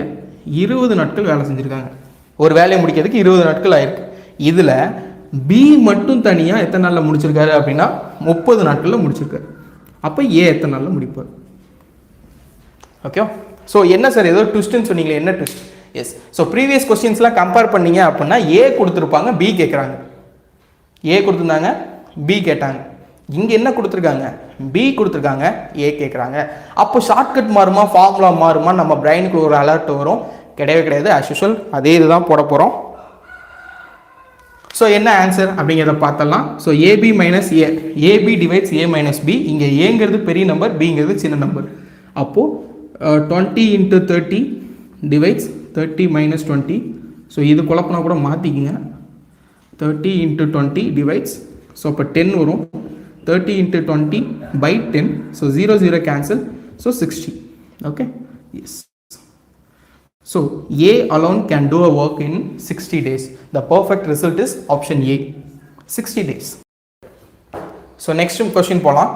20 நாட்கள் வேலை செஞ்சுருக்காங்க. ஒரு வேலையை முடிக்கிறதுக்கு 20 நாட்கள் ஆயிருக்கு. இதில் பி மட்டும் தனியாக எத்தனை நாளில் முடிச்சிருக்காரு அப்படின்னா 30 நாட்களில் முடிச்சிருக்காரு. அப்போ ஏ எத்தனை நாளில் முடிப்பார்? ஓகே, ஸோ என்ன சார் ஏதோ ட்விஸ்ட்டுன்னு சொன்னீங்களே, என்ன ட்விஸ்ட்? எஸ், ஸோ ப்ரீவியஸ் கொஸ்டின்ஸ்லாம் கம்பேர் பண்ணீங்க அப்படின்னா ஏ கொடுத்துருப்பாங்க, பி கேட்குறாங்க. ஏ கொடுத்துருந்தாங்க, பி கேட்டாங்க. இங்கே என்ன கொடுத்துருக்காங்க? பி கொடுத்துருக்காங்க, ஏ கேட்குறாங்க. அப்போ ஷார்ட்கட் மாறுமா, ஃபார்முலா மாறுமா? நம்ம பிரெயினுக்கு ஒரு அலர்ட் வரும். கிடையவே கிடையாது, ஆஸ் யூஷுவல் அதே இதுதான் போட போகிறோம். ஸோ என்ன ஆன்சர் அப்படிங்கிறத பார்த்தலாம். So AB minus A, AB divides A minus B. இங்கே ஏங்கிறது பெரிய நம்பர், பிங்கிறது சின்ன நம்பர். அப்போது 20 × 30 டிவைட்ஸ் 30 மைனஸ் 20. ஸோ இது குழப்பனா கூட மாற்றிக்கிங்க. 30 × 20 டிவைட்ஸ், ஸோ அப்போ 10 வரும். 30 × 20 by 10. So 0 0 cancel. So 60. Okay. Yes. So A alone can do a work in 60 days. The perfect result is option A, 60 days. So next question போலாம்.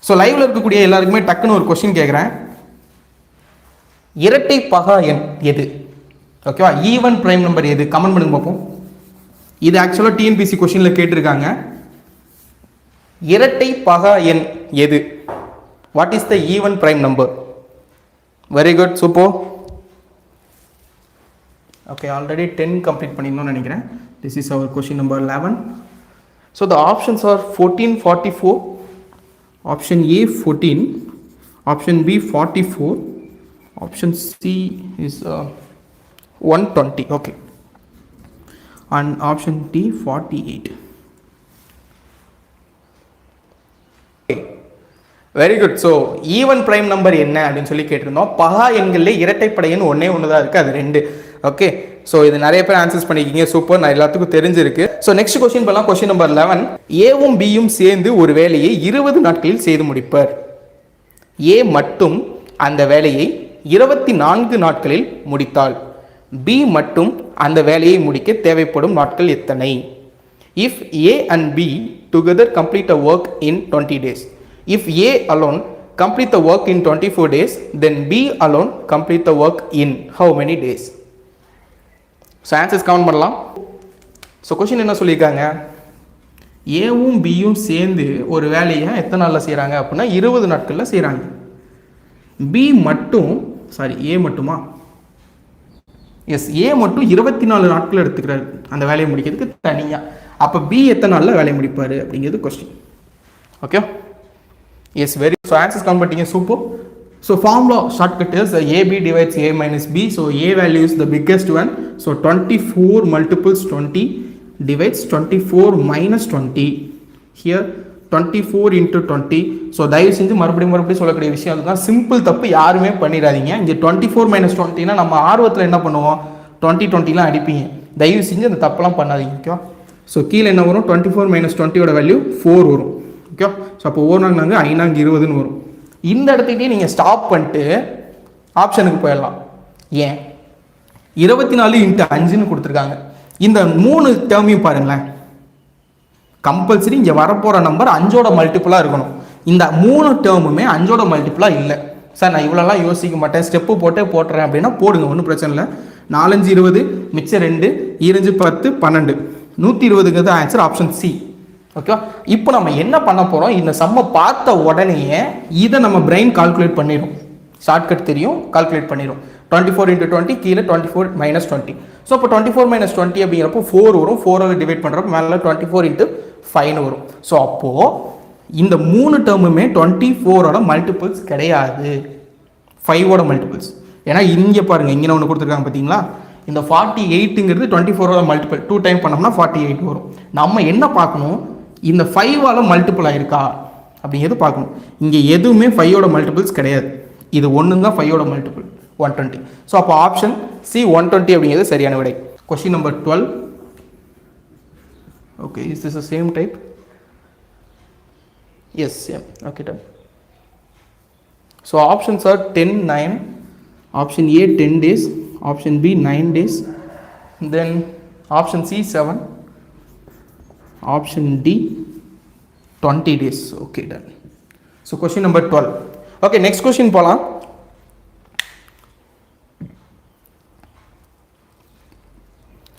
ஸோ லைவ்ல இருக்கக்கூடிய எல்லாருக்குமே டக்குன்னு ஒரு கொஸ்டின் கேட்குறேன். இரட்டை பகா எண் எது? ஓகேவா, ஈவன் பிரைம் நம்பர் எது? கமெண்ட் பண்ணுங்க பார்ப்போம். இது ஆக்சுவலாக டிஎன்பிசி கொஸ்டினில் கேட்டிருக்காங்க. இரட்டை பகா எண் எது? What is the even prime number? Very good, super. Okay, already 10 complete பண்ணிடணும்னு நினைக்கிறேன். This is our question number 11. So the options are 14, 44. Option A 14, option B 44, option C is 120. okay, and option D 48. okay, very good. So even prime number என்ன அப்படின்னு சொல்லி கேட்டிருந்தோம். பகா எண்களில் இரட்டைப்படை எண் ஒன்னே ஒன்று தான் இருக்குது, அது 2. ஓகே, ஸோ இது நிறைய பேர் ஆன்சர்ஸ் பண்ணிக்கிங்க. சூப்பர், நான் எல்லாத்துக்கும் தெரிஞ்சிருக்கு. ஸோ நெக்ஸ்ட் கொஸ்டின் பண்ணலாம். Question number 11. ஏவும் பியும் சேர்ந்து ஒரு வேலையை 20 நாட்களில் செய்து முடிப்பர். ஏ மட்டும் அந்த வேலையை 24 நாட்களில் முடித்தால் பி மட்டும் அந்த வேலையை முடிக்க தேவைப்படும் நாட்கள் எத்தனை? If A and B together complete a work in 20 days. If A alone complete the work in 24 days, then B alone complete the work in how many days? So answers count பண்ணலாம். ஸோ கொஸ்டின் என்ன சொல்லியிருக்காங்க? ஏவும் பியும் சேர்ந்து ஒரு வேலையை எத்தனை நாளில் செய்கிறாங்க அப்படின்னா 20 நாட்களில் செய்கிறாங்க. பி மட்டும், சாரி ஏ மட்டுமா? எஸ், ஏ மட்டும் 24 நாட்கள் எடுத்துக்கிறாரு அந்த வேலையை முடிக்கிறதுக்கு தனியாக. அப்போ பி எத்தனை நாளில் வேலையை முடிப்பார் அப்படிங்கிறது question. Okay, yes, very. So answers count பண்ணிட்டீங்க, super. So formula shortcut is AB divides A minus B. So A value is the biggest one. ஸோ 24 multiples 20 divides 24 minus 20. Here 24 into 20. So தயவு செஞ்சு மறுபடியும் சொல்லக்கூடிய விஷயம் அதுதான். சிம்பிள் தப்பு யாருமே பண்ணிடாதீங்க. இங்கே 24 minus 20னா நம்ம ஆர்வத்தில் என்ன பண்ணுவோம், 20 அடிப்பீங்க. தயவு செஞ்சு அந்த தப்பெல்லாம் பண்ணாதீங்க. ஓகே, ஸோ கீழே என்ன வரும்? 24 minus 20யோட வேல்யூ 4 வரும். ஓகே, ஸோ அப்போ 4 5 20ன்னு வரும். இந்த இடத்துக்கிட்டே நீங்கள் ஸ்டாப் பண்ணிட்டு ஆப்ஷனுக்கு போயிடலாம். ஏன் 24 × 5ன்னு கொடுத்துருக்காங்க. இந்த 3 டேர்மையும் பாருங்களேன். கம்பல்சரி இங்கே வரப்போகிற நம்பர் 5ஓட மல்டிப்புளாக இருக்கணும். இந்த 3 டேர்முமே 5ஓட மல்டிபிளாக இல்லை. சார் நான் இவ்வளோலாம் யோசிக்க மாட்டேன், ஸ்டெப்பு போட்டுறேன் அப்படின்னா போடுங்க, ஒன்றும் பிரச்சனை இல்லை. 4 5 20, மிச்சம் 2, 2 10 12, 120ங்கிறது ஆன்சர் ஆப்ஷன் சி. ஓகே, இப்போ நம்ம என்ன பண்ண போகிறோம், இந்த சம்மை பார்த்த உடனேயே இதை நம்ம பிரெயின் கால்குலேட் பண்ணிடும். ஷார்ட்கட் தெரியும், கால்குலேட் பண்ணிடும். 24 × 20 கீழே 24 - 20. ஸோ இப்போ 24 - 20 அப்படிங்கிறப்போ 4 வரும். 4ஆல் டிவைட் பண்ணுறப்போ மேலே 24 × 5 வரும். ஸோ அப்போது இந்த 3 டேர்முமே 24ஓட மல்டிபிள்ஸ் கிடையாது, 5ஓட மல்டிபிள்ஸ். ஏன்னா இங்கே பாருங்கள், இங்கே ஒன்று கொடுத்துருக்காங்க பார்த்தீங்களா, இந்த 48ங்கிறது 24ஓட மல்டிபிள். 2 டைம் பண்ணோம்னா 48 வரும். நம்ம என்ன பார்க்கணும், இந்த 5ஆல் மல்டிபிள் ஆயிருக்கா அப்படிங்கிறது பார்க்கணும். இங்கே எதுவுமே 5ஓட மல்டிபிள்ஸ் கிடையாது. இது ஒன்று தான் 5ஓட மல்டிபிள், 120. ஸோ அப்போ ஆப்ஷன் சி 120 அப்படிங்கிறது சரியான விடை. Question number 12. Okay, is this the same type? Yes, same. Okay, done. So options are 10 9, option A 10 days, option B 9 days, then option C 7, option D 20 days. Okay, done. So question number 12. Okay, next question போகலாம்.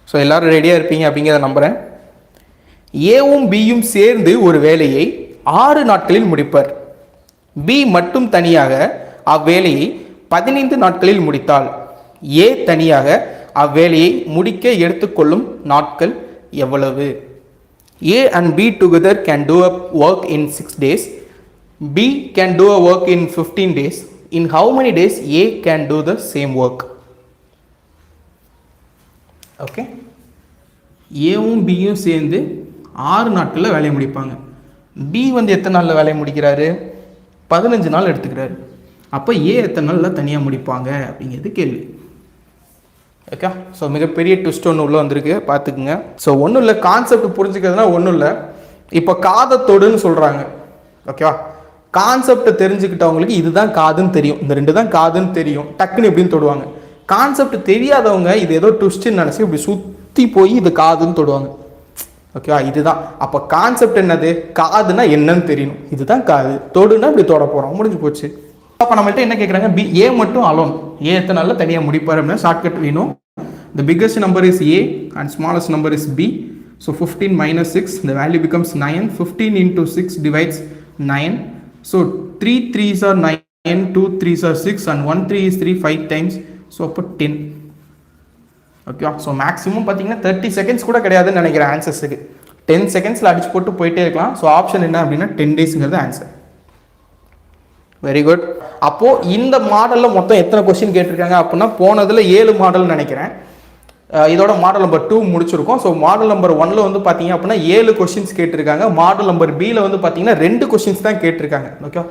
ஸோ எல்லாரும் ரெடியாக இருப்பீங்க அப்படிங்கிறத நம்புகிறேன். ஏவும் பியும் சேர்ந்து ஒரு வேலையை 6 நாட்களில் முடிப்பர். பி மட்டும் தனியாக அவ்வேலையை 15 நாட்களில் முடித்தால் ஏ தனியாக அவ்வேலையை முடிக்க எடுத்துக்கொள்ளும் நாட்கள் எவ்வளவு? A and B together can do a work in 6 days. B can do a work in 15 days. In how many days A can do the same work? Okay, ஏவும் பியும் சேர்ந்து 6 நாட்களில் வேலையை முடிப்பாங்க. பி வந்து எத்தனை நாளில் வேலையை முடிக்கிறாரு? 15 நாள் எடுத்துக்கிறாரு. அப்போ ஏ எத்தனை நாளில் தனியாக முடிப்பாங்க அப்படிங்கிறது கேள்வி. ஓகே, ஸோ மிகப்பெரிய ட்விஸ்ட் ஒன்று உள்ளே வந்திருக்கு, பார்த்துக்குங்க. ஸோ ஒன்றும் இல்லை, கான்செப்ட் புரிஞ்சுக்கிறதுனா ஒன்றும் இல்லை. இப்போ காதத்தோடுன்னு சொல்கிறாங்க. ஓகேவா, கான்செப்டை தெரிஞ்சுக்கிட்டவங்களுக்கு இதுதான் காதுன்னு தெரியும், இந்த 2 தான் காதுன்னு தெரியும், டக்குன்னு எப்படின்னு தொடுவாங்க. கான்செப்ட் தெரியாதவங்க இது ஏதோ ட்விஸ்ட்டுன்னு நினச்சி இப்படி சுற்றி போய் இது காதுன்னு தொடுவாங்க. ஓகேவா, இதுதான். அப்போ கான்செப்ட் என்னது, காதுனா என்னன்னு தெரியணும். இதுதான் காது, தொடுனா இப்படி தொட போகிறோம், முடிஞ்சு போச்சு. அப்போ நம்மள்ட்ட என்ன கேட்குறாங்க, பி ஏ மட்டும் அலோன், ஏ எத்தனை நாளில் தனியாக முடிப்பார் அப்படின்னா ஷார்ட்கட் வேணும். The biggest number is A and smallest number is B. So 15 - 6, the value becomes 9. 15 × 6 divides 9. So 3 3s are 9, 2 3s are 6, and 1 3 is 3, 5 times. So அப்போ 10. ஓகே, ஸோ மேக்ஸிமம் பார்த்தீங்கன்னா 30 செகண்ட்ஸ் கூட கிடையாதுன்னு நினைக்கிறேன் ஆன்சர்ஸுக்கு. 10 செகண்ட்ஸில் அடிச்சு போட்டு போயிட்டே இருக்கலாம். ஸோ ஆப்ஷன் என்ன அப்படின்னா 10 daysங்கிறது ஆன்சர். Very good. அப்போது இந்த மாடலில் மொத்தம் எத்தனை கொஸ்டின் கேட்டிருக்காங்க அப்படின்னா போனதில் 7 மாடல் நினைக்கிறேன். இதோட மாடல் நம்பர் 2 முடிச்சிருக்கோம். ஸோ மாடல் நம்பர் 1ல் வந்து பார்த்தீங்க அப்படின்னா 7 கொஸ்டின்ஸ் கேட்டிருக்காங்க. மாடல் நம்பர் பியில் வந்து பார்த்தீங்கன்னா 2 கொஸ்டின்ஸ் தான் கேட்டிருக்காங்க. ஓகே,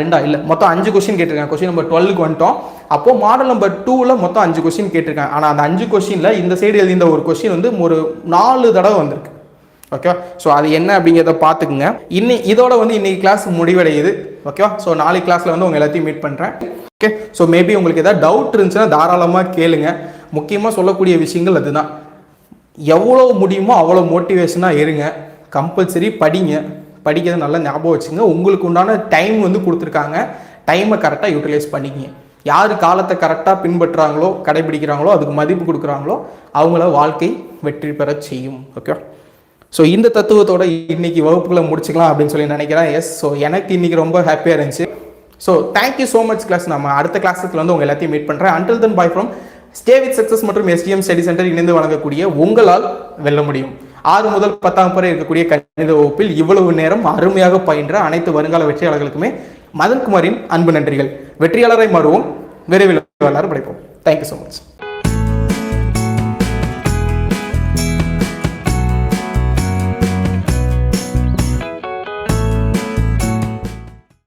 2 இல்லை, மொத்தம் 5 கொஸ்டின் கேட்டிருக்காங்க. கொஸ்டின் நம்பர் 12க்கு வந்துட்டோம். அப்போது மாடல் நம்பர் 2ல் மொத்தம் 5 கொஸ்டின் கேட்டிருக்காங்க. ஆனால் அந்த 5 கொஸ்டினில் இந்த சைடு எழுதிந்த ஒரு கொஸ்டின் வந்து ஒரு 4 தடவை வந்திருக்கு. ஓகே, ஸோ அது என்ன அப்படிங்கிறத பார்த்துக்குங்க. இதோட வந்து இன்னைக்கு கிளாஸ் முடிவடையுது. ஓகேவா, ஸோ நாளைக்கு கிளாஸில் வந்து உங்கள் எல்லாத்தையும் மீட் பண்ணுறேன். ஓகே, ஸோ மேபி உங்களுக்கு ஏதாவது டவுட் இருந்துச்சுன்னா தாராளமாக கேளுங்க. முக்கியமாக சொல்லக்கூடிய விஷயங்கள் அதுதான், எவ்வளோ முடியுமோ அவ்வளோ மோட்டிவேஷனாக இருங்க. கம்பல்சரி படிங்க, படிக்கிறத நல்லா ஞாபகம் வச்சுங்க. உங்களுக்கு உண்டான டைம் வந்து கொடுத்துருக்காங்க, டைமை கரெக்டாக யூட்டிலைஸ் பண்ணிக்கிங்க. யார் காலத்தை கரெக்டாக பின்பற்றுறாங்களோ, கடைபிடிக்கிறாங்களோ, அதுக்கு மதிப்பு கொடுக்குறாங்களோ அவங்கள வாழ்க்கை வெற்றி பெற செய்யும். ஓகே, ஸோ இந்த தத்துவத்தோட இன்னைக்கு வகுப்புகளை முடிச்சுக்கலாம் அப்படின்னு சொல்லி நினைக்கிறேன். எஸ், ஸோ எனக்கு இன்னைக்கு ரொம்ப ஹாப்பியாக இருந்துச்சு. So thank you so much class. நம்ம அடுத்த கிளாஸுக்கு வந்து உங்கள் எல்லாத்தையும் மீட் பண்ணுறேன். Until then bye from stay with success மற்றும் STM ஸ்டடி சென்டர் இணைந்து வழங்கக்கூடிய உங்களால் வெல்ல முடியும் 6 முதல் 10ஆம் வரை இருக்கக்கூடிய கணித வகுப்பில் இவ்வளவு நேரம் அருமையாக பயின்ற அனைத்து வருங்கால வெற்றியாளர்களுக்குமே மதன் குமாரின் அன்பு நன்றிகள். வெற்றியாளரை மாறுவோம், விரைவில் வரலாறு படைப்போம். Thank you so much.